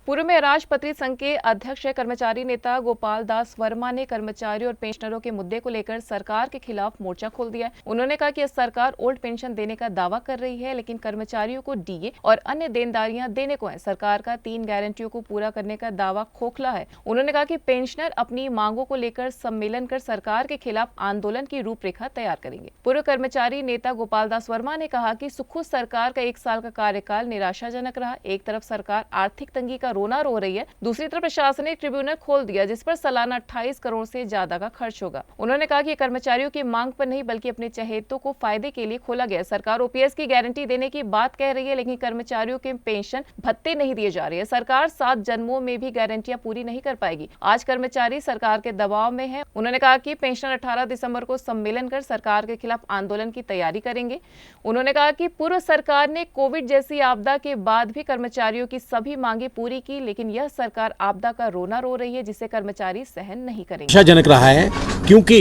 पूर्व में राजपत्रित संघ के अध्यक्ष कर्मचारी नेता गोपाल दास वर्मा ने कर्मचारियों और पेंशनरों के मुद्दे को लेकर सरकार के खिलाफ मोर्चा खोल दिया है। उन्होंने कहा कि सरकार ओल्ड पेंशन देने का दावा कर रही है, लेकिन कर्मचारियों को डीए और अन्य देनदारियां देने को है। सरकार का 3 गारंटियों को पूरा करने का दावा खोखला है। उन्होंने कहा कि पेंशनर अपनी मांगों को लेकर सम्मेलन कर सरकार के खिलाफ आंदोलन की रूपरेखा तैयार करेंगे। पूर्व कर्मचारी नेता गोपाल दास वर्मा ने कहा कि सुखू सरकार का 1 साल का कार्यकाल निराशाजनक रहा। एक तरफ सरकार आर्थिक तंगी का रोना रो रही है, दूसरी तरफ प्रशासन ने ट्रिब्यूनल खोल दिया जिस पर सालाना 28 करोड़ से ज्यादा का खर्च होगा। उन्होंने कहा कि कर्मचारियों की मांग पर नहीं बल्कि अपने चहेतों को फायदे के लिए खोला गया। सरकार ओपीएस की गारंटी देने की बात कह रही है, लेकिन कर्मचारियों के पेंशन भत्ते नहीं दिए जा रहे हैं। सरकार 7 जन्मों में भी गारंटियां पूरी नहीं कर पाएगी। आज कर्मचारी सरकार के दबाव में है। उन्होंने कहा कि पेंशनर 18 दिसंबर को सम्मेलन कर सरकार के खिलाफ आंदोलन की तैयारी करेंगे। उन्होंने कहा कि पूर्व सरकार ने कोविड जैसी आपदा के बाद भी कर्मचारियों की सभी मांगे पूरी की, लेकिन यह सरकार आपदा का रोना रो रही है जिसे कर्मचारी सहन नहीं करेंगे। निराशाजनक रहा है क्योंकि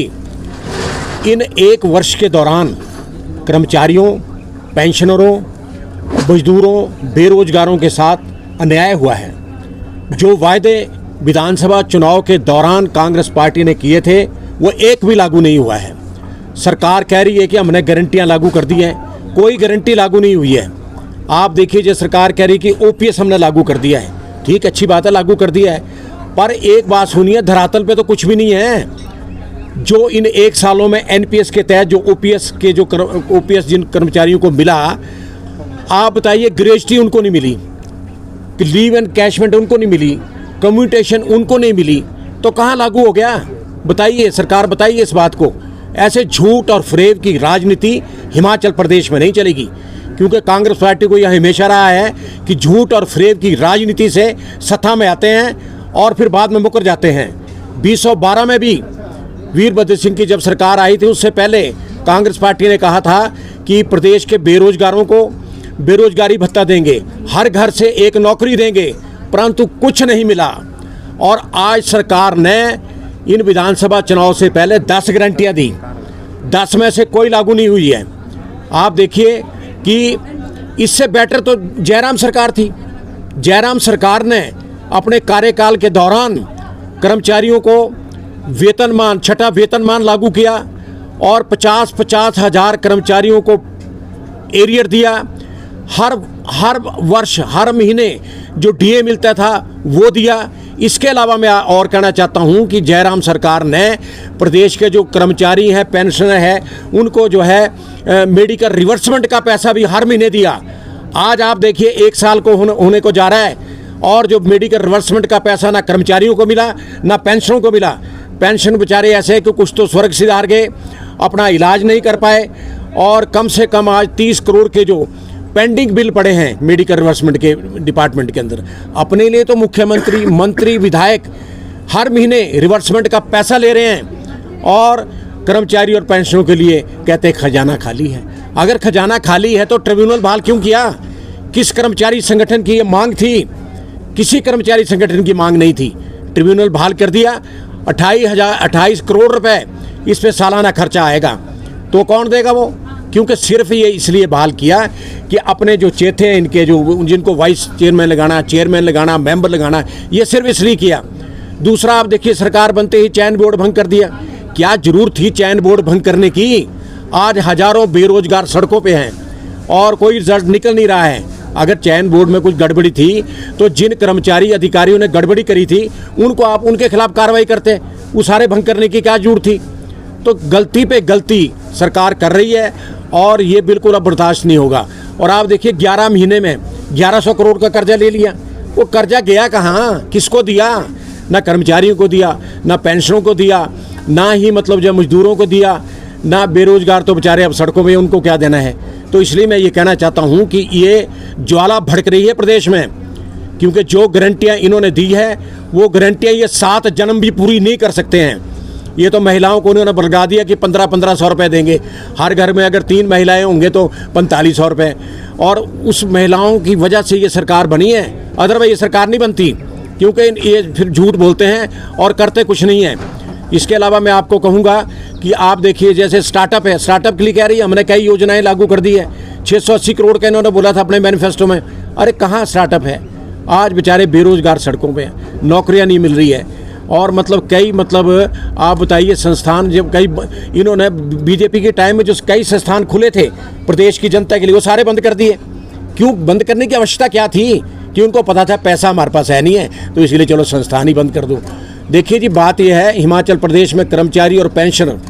इन 1 वर्ष के दौरान कर्मचारियों, पेंशनरों, मजदूरों, बेरोजगारों के साथ अन्याय हुआ है। जो वायदे विधानसभा चुनाव के दौरान कांग्रेस पार्टी ने किए थे वो एक भी लागू नहीं हुआ है। सरकार कह रही है कि हमने गारंटियां लागू कर दी हैं, कोई गारंटी लागू नहीं हुई है। आप देखिए, जो सरकार कह रही कि ओपीएस हमने लागू कर दिया है, ठीक, अच्छी बात है, लागू कर दिया है, पर एक बात सुनिए, धरातल पे तो कुछ भी नहीं है। जो इन 1 सालों में एनपीएस के तहत जो ओपीएस जिन कर्मचारियों को मिला, आप बताइए, ग्रेजुटी उनको नहीं मिली, लीव एंड कैशमेंट उनको नहीं मिली, कम्यूटेशन उनको नहीं मिली, तो कहाँ लागू हो गया? बताइए, सरकार बताइए इस बात को। ऐसे झूठ और फ्रेब की राजनीति हिमाचल प्रदेश में नहीं चलेगी, क्योंकि कांग्रेस पार्टी को यह हमेशा रहा है कि झूठ और फ्रेब की राजनीति से सत्ता में आते हैं और फिर बाद में मुकर जाते हैं। 2012 में भी वीरभद्र सिंह की जब सरकार आई थी, उससे पहले कांग्रेस पार्टी ने कहा था कि प्रदेश के बेरोजगारों को बेरोजगारी भत्ता देंगे, हर घर से 1 नौकरी देंगे, परंतु कुछ नहीं मिला। और आज सरकार ने इन विधानसभा चुनाव से पहले 10 गारंटियाँ दी, 10 में से कोई लागू नहीं हुई है। आप देखिए कि इससे बेटर तो जयराम सरकार थी। जयराम सरकार ने अपने कार्यकाल के दौरान कर्मचारियों को वेतनमान, 6ठा वेतनमान लागू किया और 50-50 हज़ार कर्मचारियों को एरियर दिया। हर वर्ष, हर महीने जो डीए मिलता था वो दिया। इसके अलावा मैं और कहना चाहता हूं कि जयराम सरकार ने प्रदेश के जो कर्मचारी हैं, पेंशनर हैं, उनको जो है मेडिकल रिवर्समेंट का पैसा भी हर महीने दिया। आज आप देखिए, 1 साल को होने को जा रहा है और जो मेडिकल रिवर्समेंट का पैसा ना कर्मचारियों को मिला ना पेंशनों को मिला। पेंशन बेचारे ऐसे कि कुछ तो स्वर्ग सिधार गए, अपना इलाज नहीं कर पाए, और कम से कम आज 30 करोड़ के जो पेंडिंग बिल पड़े हैं मेडिकल रिवर्समेंट के डिपार्टमेंट के अंदर। अपने लिए तो मुख्यमंत्री, मंत्री, विधायक हर महीने रिवर्समेंट का पैसा ले रहे हैं और कर्मचारी और पेंशनों के लिए कहते हैं खजाना खाली है। अगर खजाना खाली है तो ट्रिब्यूनल बहाल क्यों किया? किस कर्मचारी संगठन की ये मांग थी? किसी कर्मचारी संगठन की मांग नहीं थी। ट्रिब्यूनल बहाल कर दिया। 28 करोड़ रुपए इस पे सालाना खर्चा आएगा, तो कौन देगा वो? क्योंकि सिर्फ ये इसलिए बहाल किया कि अपने जो चेथे हैं इनके, जो जिनको वाइस चेयरमैन लगाना, चेयरमैन लगाना, मेंबर लगाना, ये सिर्फ इसलिए किया। दूसरा, आप देखिए, सरकार बनते ही चयन बोर्ड भंग कर दिया। क्या जरूरत थी चयन बोर्ड भंग करने की? आज हजारों बेरोजगार सड़कों पे हैं और कोई रिजल्ट निकल नहीं रहा है। अगर चयन बोर्ड में कुछ गड़बड़ी थी तो जिन कर्मचारी अधिकारियों ने गड़बड़ी करी थी उनको आप उनके खिलाफ कार्रवाई करते, वो सारे भंग करने की क्या जरूरत थी? तो गलती पे गलती सरकार कर रही है और ये बिल्कुल अब बर्दाश्त नहीं होगा। और आप देखिए, 11 महीने में 1100 करोड़ का कर्जा ले लिया। वो कर्जा गया कहाँ? किसको दिया? ना कर्मचारियों को दिया, ना पेंशनों को दिया, ना ही मतलब जो मजदूरों को दिया, ना बेरोजगार तो बेचारे अब सड़कों में, उनको क्या देना है? तो इसलिए मैं ये कहना चाहता हूँ कि ये ज्वाला भड़क रही है प्रदेश में, क्योंकि जो गारंटियाँ इन्होंने दी है वो गारंटियाँ ये 7 जन्म भी पूरी नहीं कर सकते हैं। ये तो महिलाओं को उन्होंने बलगा दिया कि 1500 रुपये देंगे। हर घर में अगर 3 महिलाएं होंगे तो 4500 रुपये, और उस महिलाओं की वजह से ये सरकार बनी है। अदरवाइज ये सरकार नहीं बनती, क्योंकि ये फिर झूठ बोलते हैं और करते कुछ नहीं है। इसके अलावा मैं आपको कहूँगा कि आप देखिए, जैसे स्टार्टअप है, स्टार्टअप के लिए कह रही है हमने कई योजनाएं लागू कर दी है। 680 करोड़ का इन्होंने बोला था अपने मैनिफेस्टो में। अरे कहाँ स्टार्टअप है? आज बेचारे बेरोजगार सड़कों पे हैं, नौकरियां नहीं मिल रही है। और मतलब कई मतलब आप बताइए संस्थान जब कई इन्होंने बीजेपी के टाइम में जो कई संस्थान खुले थे प्रदेश की जनता के लिए वो सारे बंद कर दिए। क्यों बंद करने की आवश्यकता क्या थी? कि उनको पता था पैसा हमारे पास है नहीं है, तो इसलिए चलो संस्थान ही बंद कर दो। देखिए जी, बात यह है हिमाचल प्रदेश में कर्मचारी और पेंशनर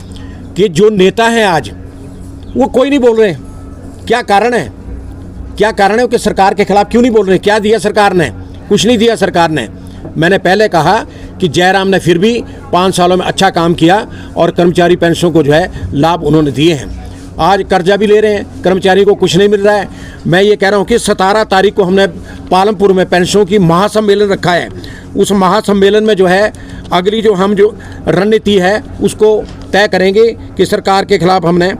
के जो नेता हैं आज वो कोई नहीं बोल रहे। क्या कारण है? क्या कारण है कि सरकार के खिलाफ क्यों नहीं बोल रहे? क्या दिया सरकार ने? कुछ नहीं दिया सरकार ने। मैंने पहले कहा कि जयराम ने फिर भी 5 सालों में अच्छा काम किया और कर्मचारी पेंशनों को जो है लाभ उन्होंने दिए हैं। आज कर्जा भी ले रहे हैं, कर्मचारी को कुछ नहीं मिल रहा है। मैं ये कह रहा हूँ कि 17 तारीख को हमने पालमपुर में पेंशनों की महासम्मेलन रखा है। उस महासम्मेलन में जो है अगली जो रणनीति है उसको तय करेंगे कि सरकार के खिलाफ हमने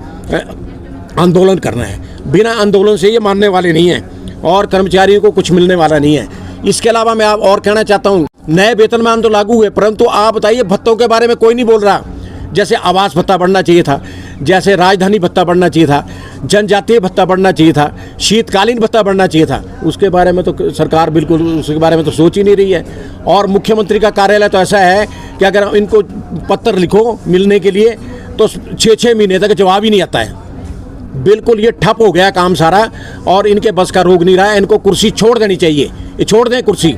आंदोलन करना है। बिना आंदोलन से ये मानने वाले नहीं हैं और कर्मचारियों को कुछ मिलने वाला नहीं है। इसके अलावा मैं आप और कहना चाहता हूँ, नए वेतनमान तो लागू हुए, परंतु आप बताइए भत्तों के बारे में कोई नहीं बोल रहा। जैसे आवास भत्ता बढ़ना चाहिए था, जैसे राजधानी भत्ता बढ़ना चाहिए था, जनजातीय भत्ता बढ़ना चाहिए था, शीतकालीन भत्ता बढ़ना चाहिए था, उसके बारे में तो सरकार बिल्कुल उसके बारे में तो सोच ही नहीं रही है। और मुख्यमंत्री का कार्यालय तो ऐसा है कि अगर इनको पत्र लिखो मिलने के लिए तो 6-6 महीने तक जवाब ही नहीं आता है। बिल्कुल ये ठप हो गया काम सारा और इनके बस का रोग नहीं रहा है। इनको कुर्सी छोड़ देनी चाहिए, ये छोड़ दें कुर्सी।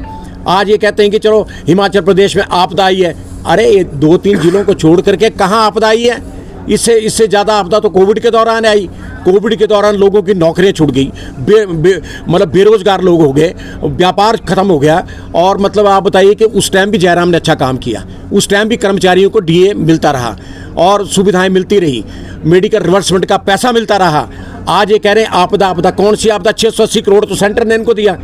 आज ये कहते हैं कि चलो हिमाचल प्रदेश में आपदा आई है। अरे ये 2-3 जिलों को छोड़ करके कहाँ आपदा आई है? इससे ज़्यादा आपदा तो कोविड के दौरान आई। कोविड के दौरान लोगों की नौकरियां छूट गई, मतलब बेरोजगार लोग हो गए, व्यापार खत्म हो गया। और मतलब आप बताइए कि उस टाइम भी जयराम ने अच्छा काम किया। उस टाइम भी कर्मचारियों को डीए मिलता रहा और सुविधाएं मिलती रही, मेडिकल रिवर्समेंट का पैसा मिलता रहा। आज ये कह रहे हैं आपदा आपदा, कौन सी आपदा? 680 करोड़ तो सेंटर ने इनको दिया।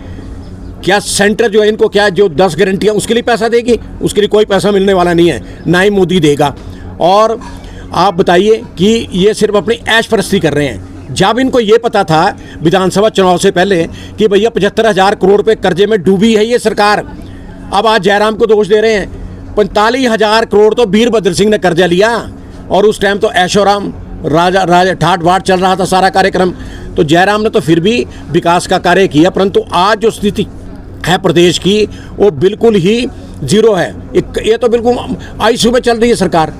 क्या सेंटर जो है इनको क्या जो 10 गारंटियाँ उसके लिए पैसा देगी? उसके लिए कोई पैसा मिलने वाला नहीं है, ना ही मोदी देगा। और आप बताइए कि ये सिर्फ अपनी ऐश परस्ती कर रहे हैं। जब इनको ये पता था विधानसभा चुनाव से पहले कि भैया 75,000 करोड़ रुपए कर्जे में डूबी है ये सरकार, अब आज जयराम को दोष दे रहे हैं। 45,000 करोड़ तो वीरभद्र सिंह ने कर्जा लिया और उस टाइम तो ऐशोराम राजा ठाट बाट चल रहा था सारा कार्यक्रम। तो जयराम ने तो फिर भी विकास का कार्य किया, परंतु आज जो स्थिति है प्रदेश की वो बिल्कुल ही जीरो है। ये तो बिल्कुल आईसीयू में चल रही है सरकार।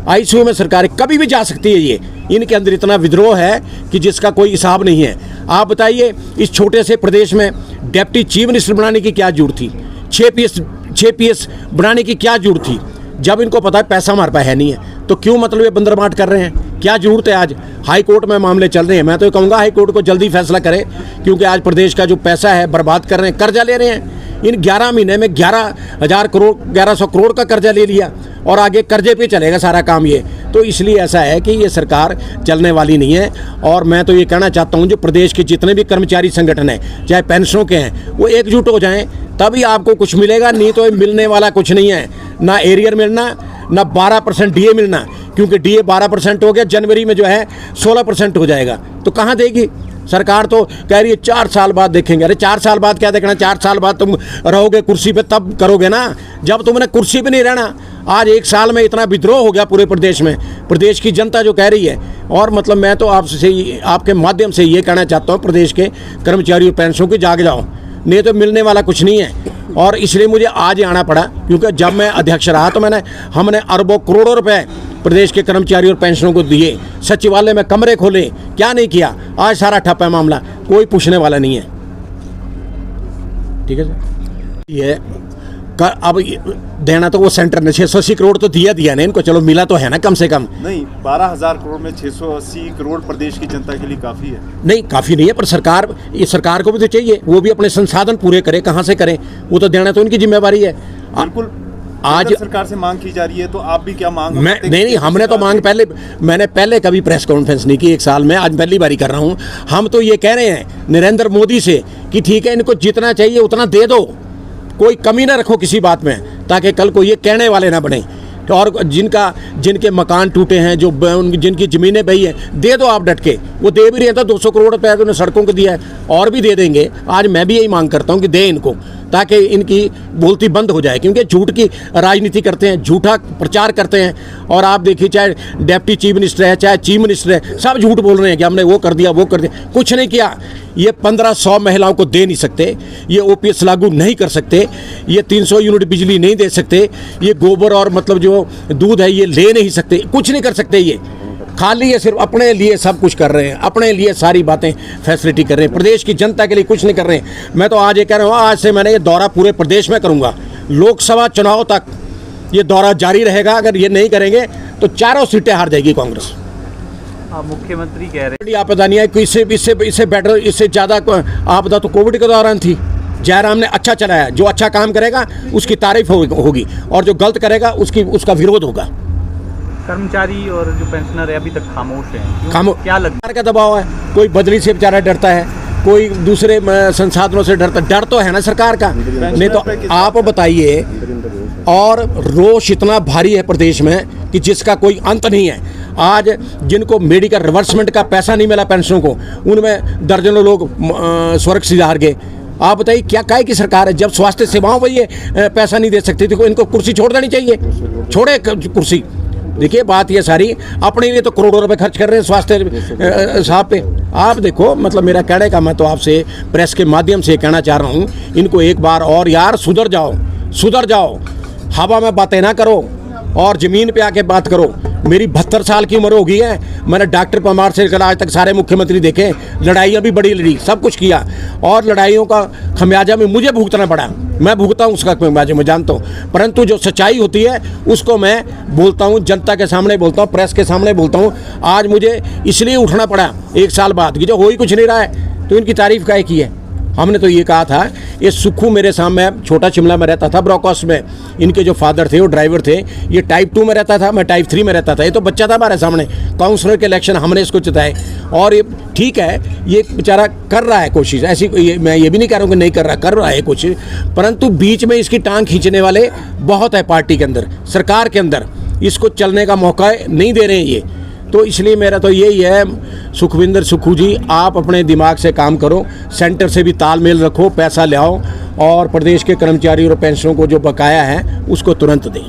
आईसीयू में सरकार कभी भी जा सकती है। ये इनके अंदर इतना विद्रोह है कि जिसका कोई हिसाब नहीं है। आप बताइए इस छोटे से प्रदेश में डिप्टी चीफ मिनिस्टर बनाने की क्या जरूरत थी? 6 PS बनाने की क्या जरूरत थी? जब इनको पता है पैसा हमारे पास है नहीं है तो क्यों मतलब ये बंदरबाट कर रहे हैं? क्या जरूरत है? आज हाई कोर्ट में मामले चल रहे हैं। मैं तो कहूँगा हाई कोर्ट को जल्दी फैसला करे, क्योंकि आज प्रदेश का जो पैसा है बर्बाद कर रहे हैं, कर्जा ले रहे हैं। इन 11 महीने में 1100 करोड़ का कर्जा ले लिया और आगे कर्जे पे चलेगा सारा काम ये। तो इसलिए ऐसा है कि ये सरकार चलने वाली नहीं है। और मैं तो ये कहना चाहता हूँ जो प्रदेश के जितने भी कर्मचारी संगठन हैं, चाहे पेंशनों के हैं, वो एकजुट हो जाएं, तभी आपको कुछ मिलेगा। नहीं तो मिलने वाला कुछ नहीं है, ना एरियर मिलना, ना 12% डीए मिलना, क्योंकि डीए 12% हो गया, जनवरी में जो है 16% हो जाएगा। तो कहाँ देगी सरकार? तो कह रही है 4 साल बाद देखेंगे। अरे 4 साल बाद क्या देखना? 4 साल बाद तुम रहोगे कुर्सी पे तब करोगे ना, जब तुमने कुर्सी पे नहीं रहना। आज 1 साल में इतना विद्रोह हो गया पूरे प्रदेश में, प्रदेश की जनता जो कह रही है। और मतलब मैं तो आपसे आपके माध्यम से ये कहना चाहता हूँ प्रदेश के कर्मचारी और पेंशनों की जाग जाओ, नहीं तो मिलने वाला कुछ नहीं है। और इसलिए मुझे आज आना पड़ा, क्योंकि जब मैं अध्यक्ष रहा तो हमने अरबों करोड़ों रुपए प्रदेश के कर्मचारी और पेंशनों को दिए, सचिवालय में कमरे खोले, क्या नहीं किया। आज सारा ठप है मामला, कोई पूछने वाला नहीं है। ठीक है सर, ये अब देना तो वो सेंटर ने 680 करोड़ तो दिया ना इनको, चलो मिला तो है ना कम से कम। नहीं, 12,000 करोड़ में 680 करोड़ प्रदेश की जनता के लिए काफ़ी है। नहीं काफ़ी नहीं है, पर सरकार को भी तो चाहिए, वो भी अपने संसाधन पूरे करे। कहाँ से करें? वो तो देना तो उनकी जिम्मेवारी है। बिल्कुल। आज सरकार से मांग की जा रही है, तो आप भी क्या मांग? नहीं, हमने तो मांग मैंने पहले कभी प्रेस कॉन्फ्रेंस नहीं की 1 साल में, आज पहली बारी कर रहा हूँ। हम तो ये कह रहे हैं नरेंद्र मोदी से कि ठीक है, इनको जितना चाहिए उतना दे दो, कोई कमी ना रखो किसी बात में, ताकि कल को ये कहने वाले ना बने। और जिनके मकान टूटे हैं, जिनकी ज़मीनें बही हैं, दे दो आप डट के। वो दे भी रहे हैं तो 200 करोड़ रुपये उन्हें सड़कों को दिया है, और भी दे देंगे। आज मैं भी यही मांग करता हूँ कि दे इनको, ताकि इनकी बोलती बंद हो जाए, क्योंकि झूठ की राजनीति करते हैं, झूठा प्रचार करते हैं। और आप देखिए, चाहे डिप्टी चीफ मिनिस्टर है, चाहे चीफ मिनिस्टर है, सब झूठ बोल रहे हैं कि हमने वो कर दिया, वो कर दिया। कुछ नहीं किया। ये 1500 महिलाओं को दे नहीं सकते, ये ओपीएस लागू नहीं कर सकते, ये 300 यूनिट बिजली नहीं दे सकते, ये गोबर और मतलब जो दूध है ये ले नहीं सकते, कुछ नहीं कर सकते। ये खाली ये सिर्फ अपने लिए सब कुछ कर रहे हैं, अपने लिए सारी बातें फैसिलिटी कर रहे हैं, प्रदेश की जनता के लिए कुछ नहीं कर रहे हैं। मैं तो आज ये कह रहा हूँ, आज से मैंने ये दौरा पूरे प्रदेश में करूँगा, लोकसभा चुनाव तक ये दौरा जारी रहेगा। अगर ये नहीं करेंगे तो चारों सीटें हार जाएगी कांग्रेस। मुख्यमंत्री कह रहे बड़ी आपदा नहीं है कोई, इससे बेटर, इससे ज़्यादा आपदा तो कोविड के दौरान थी। जयराम ने अच्छा चलाया, जो अच्छा काम करेगा उसकी तारीफ होगी और जो गलत करेगा उसका विरोध होगा। कर्मचारी और जो पेंशनर है अभी तक खामोश हैं, क्या लगता है? का दबाव है, कोई बदली से बेचारा डरता है, कोई दूसरे संसाधनों से डरता, डर तो है ना सरकार का। नहीं तो आप बताइए, और रोष इतना भारी है प्रदेश में कि जिसका कोई अंत नहीं है। आज जिनको मेडिकल रिवर्समेंट का पैसा नहीं मिला पेंशनों को, उनमें दर्जनों लोग स्वर्ग सिधार गए। आप बताइए क्या काय की सरकार है, जब स्वास्थ्य सेवाओं पर ये पैसा नहीं दे सकती तो इनको कुर्सी छोड़ देनी चाहिए। छोड़े कुर्सी। देखिए बात ये सारी अपने लिए तो करोड़ों रुपए खर्च कर रहे हैं स्वास्थ्य साहब पे। आप देखो, मतलब मेरा कहने का, मैं तो आपसे प्रेस के माध्यम से कहना चाह रहा हूँ, इनको एक बार और यार सुधर जाओ, हवा में बातें ना करो और ज़मीन पे आके बात करो। मेरी 72 साल की उम्र हो गई है, मैंने डॉक्टर परमार से लेकर आज तक सारे मुख्यमंत्री देखे, लड़ाइयाँ भी बड़ी लड़ी, सब कुछ किया, और लड़ाइयों का खमियाजा में मुझे भुगतना पड़ा। मैं भुगता हूँ उसका खमियाजा, मैं जानता हूँ, परंतु जो सच्चाई होती है उसको मैं बोलता हूँ, जनता के सामने बोलता हूँ, प्रेस के सामने बोलता हूँ। आज मुझे इसलिए उठना पड़ा 1 साल बाद कि जो हो ही कुछ नहीं रहा है, तो इनकी तारीफ काहे की है। हमने तो ये कहा था, ये सुखू मेरे सामने, छोटा शिमला में रहता था, ब्रॉकॉस में, इनके जो फादर थे वो ड्राइवर थे, ये टाइप 2 में रहता था, मैं टाइप 3 में रहता था। ये तो बच्चा था हमारे सामने, काउंसलर के इलेक्शन हमने इसको जिताए। और ये ठीक है, ये बेचारा कर रहा है कोशिश, ऐसी मैं ये भी नहीं कह रहा हूँ कि नहीं कर रहा है कोशिश, परंतु बीच में इसकी टांग खींचने वाले बहुत है पार्टी के अंदर, सरकार के अंदर, इसको चलने का मौका नहीं दे रहे हैं ये। तो इसलिए मेरा तो यही है, सुखविंदर सुक्खू जी, आप अपने दिमाग से काम करो, सेंटर से भी तालमेल रखो, पैसा ले आओ और प्रदेश के कर्मचारी और पेंशनों को जो बकाया है उसको तुरंत दें।